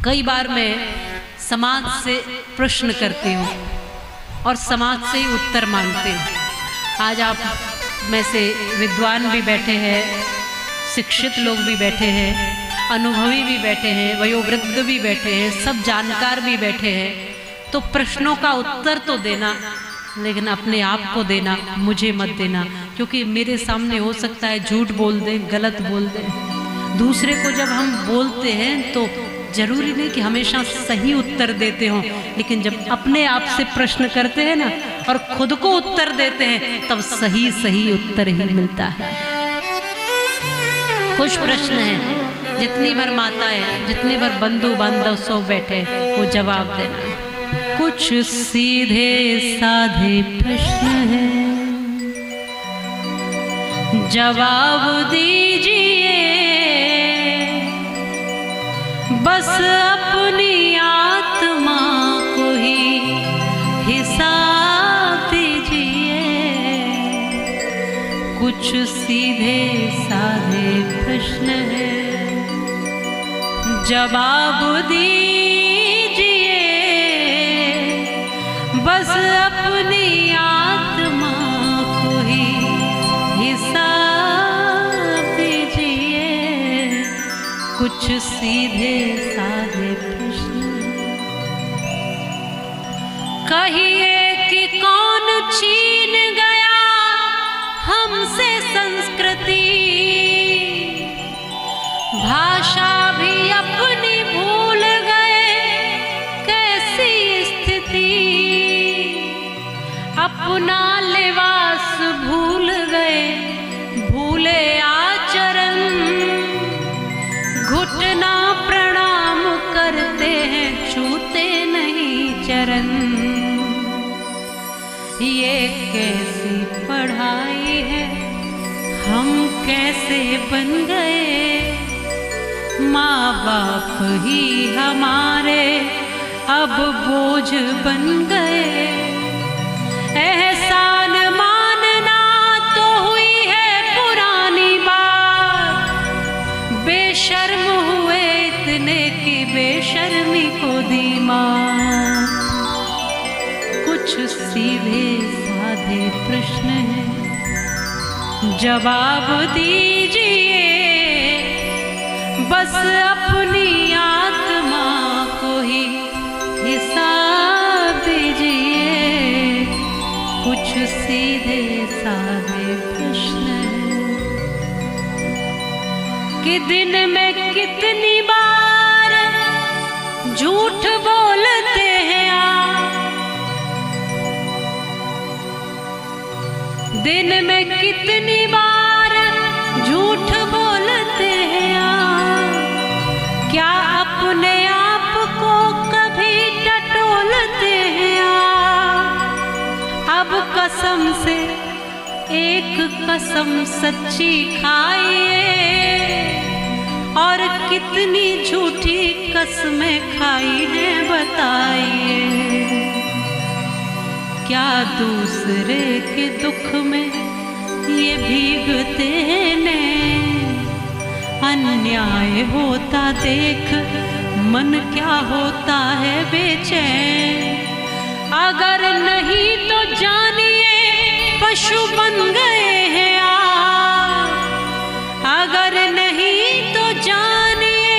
कई बार मैं समाज से प्रश्न करती हूँ और समाज से ही उत्तर मांगती हूँ। आज आप में से विद्वान भी बैठे हैं, शिक्षित लोग भी बैठे हैं, अनुभवी भी बैठे हैं, वयोवृद्ध भी बैठे हैं, सब जानकार भी बैठे हैं। तो प्रश्नों का उत्तर तो देना, लेकिन अपने आप को देना, मुझे मत देना, क्योंकि मेरे सामने हो सकता है झूठ बोल दें, गलत बोल दें। दूसरे को जब हम बोलते हैं तो जरूरी नहीं कि हमेशा सही उत्तर देते हों, लेकिन जब अपने आप से प्रश्न करते हैं ना और खुद को उत्तर देते हैं तब सही सही उत्तर ही मिलता है। कुछ प्रश्न हैं, जितनी बार माता है, जितनी बार बंधु बांधव सब बैठे वो जवाब देना। कुछ सीधे साधे प्रश्न हैं, जवाब दीजिए, बस अपनी आत्मा को ही हिसाब दीजिए। कुछ सीधे साधे प्रश्न हैं, जवाब दीजिए, बस अपनी आत्मा को ही हिसाब दीजिए। कुछ सीधे साधे प्रश्न। कहिए कि कौन छीन गया हमसे संस्कृति, भाषा भी अपनी भूल गए, कैसी स्थिति। अपना लिबास भूल गए, भूले आचरण, घुटना प्रणाम करते हैं, छूते नहीं चरण। ये कैसी पढ़ाई है, हम कैसे बन गए, माँ बाप ही हमारे अब बोझ बन गए। एहसान मानना तो हुई है पुरानी बात, बेशर्म हुए इतने की बेशर्मी को दी मात। कुछ सीधे साधे प्रश्न हैं, जवाब दीजिए, बस अपनी आत्मा को ही हिसाब दीजिए। कुछ सीधे साधे प्रश्न हैं कि दिन में कितनी बार झूठ बोलते हैं आप, दिन में कितनी बार झूठ बोलते हैं आप। क्या अपने आप को कभी टटोलते हैं आप। अब कसम से एक कसम सच्ची खाइए, और कितनी झूठी कसमें खाई हैं बताइए। क्या दूसरे के दुख में ये भीगते हैं, अन्याय होता देख मन क्या होता है बेचैन। अगर नहीं तो जानिए पशु बन गए हैं आप, अगर नहीं तो जानिए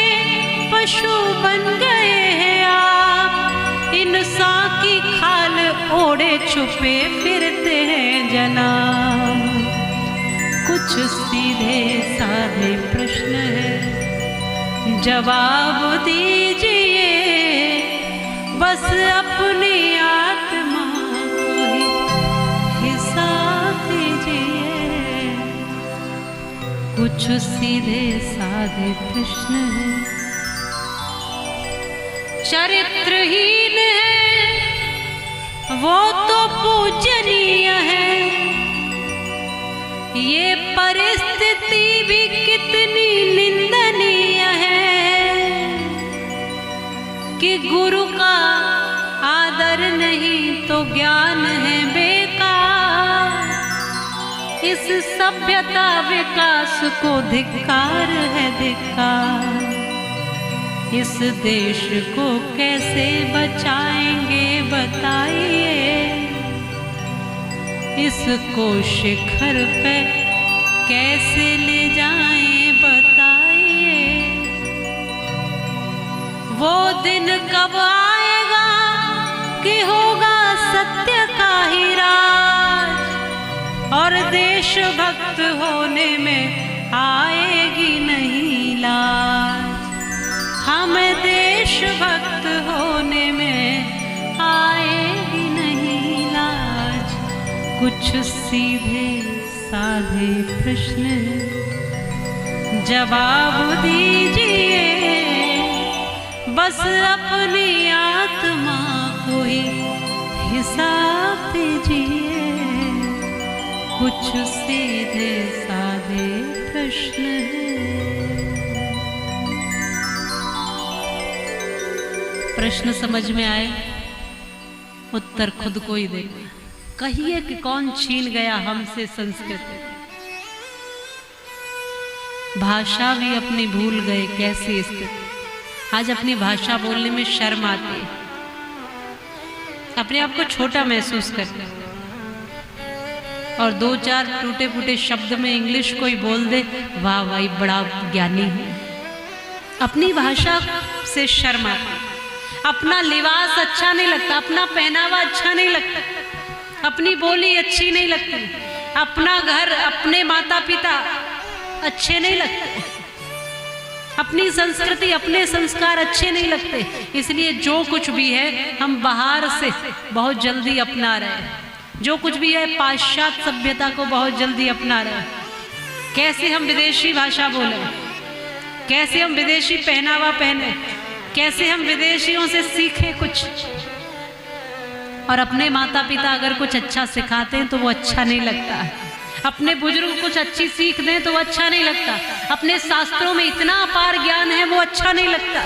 पशु बन गए हैं आप। इंसान की खाल ओढ़े छुपे फिरते हैं जनाब। कुछ सीधे साधे प्रश्न हैं, जवाब दीजिए, बस अपनी आत्मा को ही हिसाब दीजिए। कुछ सीधे साधे प्रश्न हैं, चरित्रहीन है वो तो पूजनीय है, ये परिस्थिति भी कितनी निंदनीय है कि गुरु का आदर नहीं तो ज्ञान है बेकार। इस सभ्यता विकास को धिक्कार है धिक्कार। इस देश को कैसे बचाएंगे बताइए, इसको शिखर पे कैसे ले जाएं बताइए। वो दिन कब आएगा कि होगा सत्य का ही राज, और देशभक्त होने में आएगी नहीं लाज। हमें देशभक्त होने में आएगी नहीं लाज। कुछ सीधे साधे प्रश्न जवाब दीजिए, बस अपनी आत्मा को ही हिसाब दीजिए। कुछ सीधे साधे प्रश्न प्रश्न समझ में आए, उत्तर खुद को ही देना। कहिए कि कौन छीन गया हमसे संस्कृति। भाषा भी अपनी भूल गए कैसी स्थिति। आज अपनी भाषा बोलने में शर्म आती है, अपने आप को छोटा महसूस करते हैं, और दो चार टूटे फूटे शब्द में इंग्लिश कोई बोल दे, वाह भाई बड़ा ज्ञानी है। अपनी भाषा से शर्म आती है। अपना लिबास अच्छा नहीं लगता, अपना पहनावा अच्छा नहीं लगता, अपनी बोली अच्छी नहीं लगती, अपना घर अपने माता पिता अच्छे नहीं लगते, अपनी संस्कृति अपने संस्कार अच्छे नहीं लगते। इसलिए जो कुछ भी है हम बाहर से बहुत जल्दी अपना रहे हैं, जो कुछ भी है पाश्चात्य सभ्यता को बहुत जल्दी अपना रहे हैं। कैसे हम विदेशी भाषा बोले, कैसे हम विदेशी पहनावा पहने, कैसे हम विदेशियों से सीखें कुछ, और अपने माता पिता अगर कुछ अच्छा सिखाते हैं तो वो अच्छा नहीं लगता। अपने बुजुर्ग कुछ अच्छी सीख दें तो वो अच्छा नहीं लगता। अपने शास्त्रों में इतना अपार ज्ञान है वो अच्छा नहीं लगता।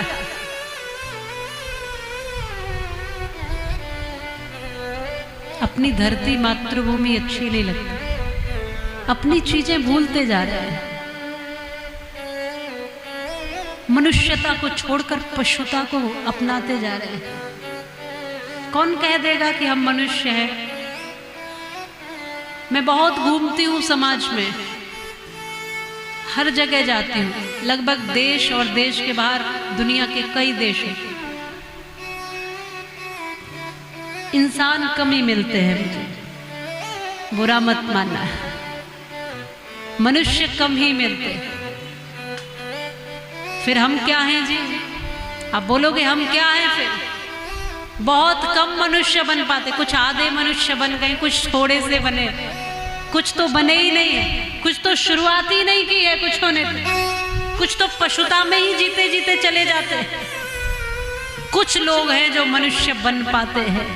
अपनी धरती मातृभूमि अच्छी नहीं लगती। अपनी चीजें भूलते जा रहे हैं। मनुष्यता को छोड़कर पशुता को अपनाते जा रहे हैं। कौन कह देगा कि हम मनुष्य हैं। मैं बहुत घूमती हूँ समाज में, हर जगह जाती हूँ, लगभग देश और देश के बाहर दुनिया के कई देश हैं। इंसान कम ही मिलते हैं मुझे, बुरा मत मानना है, मनुष्य कम ही मिलते हैं। फिर हम क्या हैं जी? आप बोलोगे हम क्या हैं? फिर बहुत कम मनुष्य बन पाते। कुछ आधे मनुष्य बन गए, कुछ थोड़े से बने, कुछ तो बने ही नहीं है, कुछ तो शुरुआत ही नहीं की है कुछ होने, कुछ तो पशुता में ही जीते जीते चले जाते हैं। कुछ लोग हैं जो मनुष्य बन पाते हैं,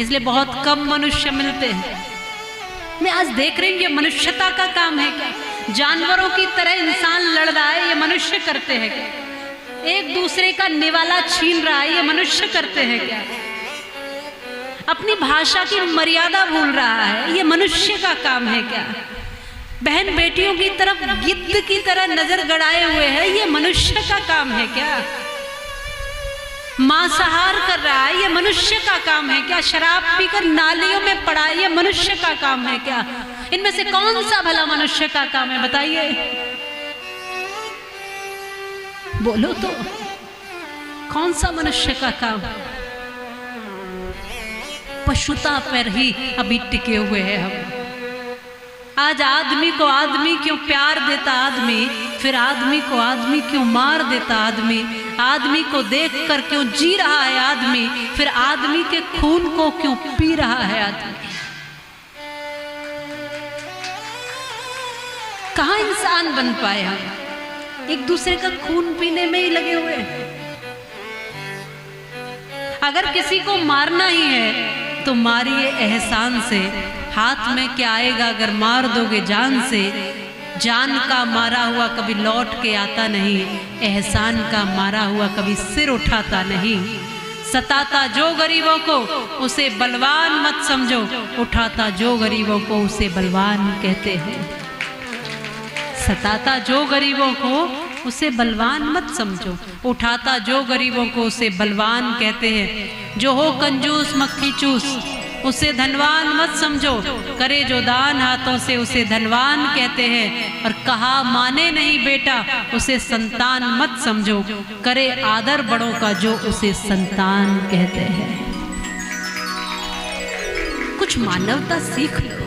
इसलिए बहुत कम मनुष्य मिलते हैं। मैं आज देख रही हूँ ये मनुष्यता का काम है क्या? जानवरों की तरह इंसान लड़ रहा है, ये मनुष्य करते हैं क्या? एक दूसरे का निवाला छीन रहा है, ये मनुष्य करते हैं क्या? अपनी भाषा की मर्यादा भूल रहा है, ये मनुष्य का काम है क्या? बहन बेटियों की तरफ गिद्ध की तरह नजर गड़ाए हुए है, ये मनुष्य का काम है क्या? मांसाहार कर रहा है, ये मनुष्य का काम है क्या? शराब पीकर नालियों में पड़ा है, ये मनुष्य का काम है क्या? इनमें से कौन सा भला मनुष्य का काम है बताइए? बोलो तो, कौन सा मनुष्य का काम? पशुता पर ही अभी टिके हुए हैं हम। आज आदमी को आदमी क्यों प्यार देता आदमी, फिर आदमी को आदमी क्यों मार देता आदमी, आदमी को देखकर क्यों जी रहा है आदमी, फिर आदमी के खून को क्यों पी रहा है आदमी। कहाँ इंसान बन पाए हम? एक दूसरे का खून पीने में ही लगे हुए हैं। अगर किसी को मारना ही है तो मारिए एहसान से, हाथ में क्या आएगा अगर मार दोगे जान से। जान का मारा हुआ कभी लौट के आता नहीं, एहसान का मारा हुआ कभी सिर उठाता नहीं। सताता जो गरीबों को उसे बलवान मत समझो, उठाता जो गरीबों को उसे बलवान कहते हैं। सताता जो गरीबों को उसे बलवान मत समझो। उठाता जो गरीबों को उसे बलवान कहते हैं। जो हो कंजूस मक्खी चूस उसे धनवान मत समझो। करे जो दान हाथों से उसे धनवान कहते हैं। और कहा माने नहीं बेटा उसे संतान मत समझो। करे आदर बड़ों का जो उसे संतान कहते हैं। कुछ मानवता सीख लो।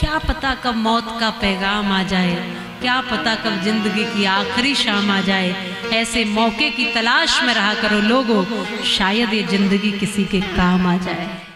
क्या पता कब मौत का पैगाम आ जाए, क्या पता कब जिंदगी की आखिरी शाम आ जाए। ऐसे मौके की तलाश में रहा करो लोगों, शायद ये जिंदगी किसी के काम आ जाए।